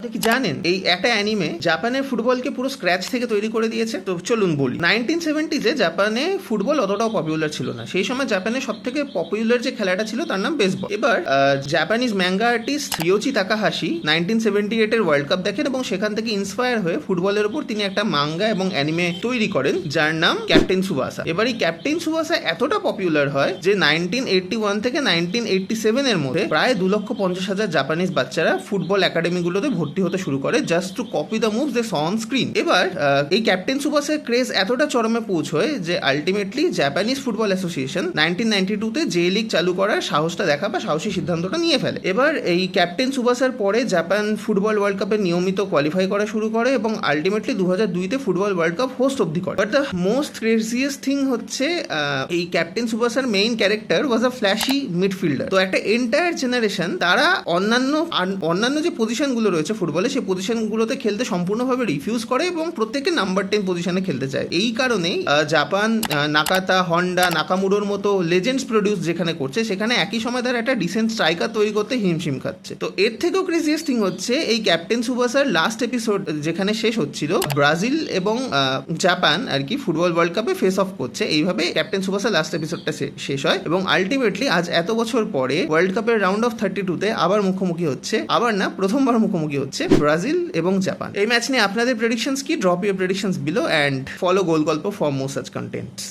আপনি কি জানেন এই একটা অ্যানিমে জাপানের ফুটবলকে পুরো স্ক্র্যাচ থেকে তৈরি করে দিয়েছে? তো চলুন বলি। 1970s জাপানে ফুটবল অতটাও পপুলার ছিল না। সেই সময় জাপানের সব থেকে পপুলার যে খেলাটা ছিল তার নাম বেসবল। এবার জাপানিজ ম্যাঙ্গা আর্টিস্ট রিয়োচি তাকাহাশি 1978 এর ওয়ার্ল্ড কাপ দেখেন এবং সেখান থেকে ইন্সপায়ার হয়ে ফুটবলের উপর তিনি একটা মাঙ্গা এবং অ্যানিমে তৈরি করেন যার নাম ক্যাপ্টেন সুবাসা। এবার এই ক্যাপ্টেন সুবাসা এতটা পপুলার হয় যে 1981 থেকে 1987 এর মধ্যে প্রায় 2,50,000 জাপানিজ বাচ্চারা ফুটবল একাডেমিগুলোতে ভর্তি হতে শুরু করে just to copy the moves they saw on screen. এবার এই ক্যাপ্টেন সুবাসের ক্রেজ এতটা চরমে পৌঁছয় যে ultimately Japanese football association 1992 J league চালু করার সাহসটা দেখা বা সাহসী সিদ্ধান্তটা নিয়ে ফেলে। এবার এই ক্যাপ্টেন সুবাসার পরে জাপান ফুটবল ওয়ার্ল্ড কাপে নিয়মিত কোয়ালিফাই করা শুরু করে এবং ultimately 2002 football world cup host অব্দি করে। But the most craziest thing হচ্ছে এই ক্যাপ্টেন সুবাসার মেইন ক্যারেক্টার ওয়াজ আ ফ্ল্যাশি মিডফিল্ডার। তো একটা এন্টায়ার জেনারেশন তারা অন্যান্য যে পজিশনগুলো রয়েছে ফুটবলে সেই পজিশনগুলোতে খেলতে সম্পূর্ণভাবে রিফিউজ করে এবং প্রত্যেকে নাম্বার 10 পজিশনে খেলতে চায়। এই কারণেই জাপান নাকাতা, হন্ডা, নাকামুরোর মতো লেজেন্ডস প্রডিউস যেখানে করছে সেখানে একই সময় তারা একটা ডিসেন্ট স্ট্রাইকার তৈরি করতে হিমশিম খাচ্ছে। তো এর থেকেও ক্রেজিয়েস্ট থিং হচ্ছে এই ক্যাপ্টেন সুবাসার লাস্ট এপিসোড যেখানে শেষ হচ্ছিল, ব্রাজিল এবং জাপান আর কি ফুটবল ওয়ার্ল্ড কাপে ফেস অফ করছে। এইভাবে ক্যাপ্টেন সুবাসার লাস্ট এপিসোডটা শেষ হয় এবং আলটিমেটলি আজ এত বছর পরে ওয়ার্ল্ড কাপের রাউন্ড অফ 32-তে আবার মুখোমুখি হচ্ছে, আবার না প্রথমবার মুখোমুখি হচ্ছে ব্রাজিল এবং জাপান। এই ম্যাচ নিয়ে আপনাদের প্রেডিকশনস কি? Drop your predictions below and follow goal গল্প ফর মোর সাচ কন্টেন্টস।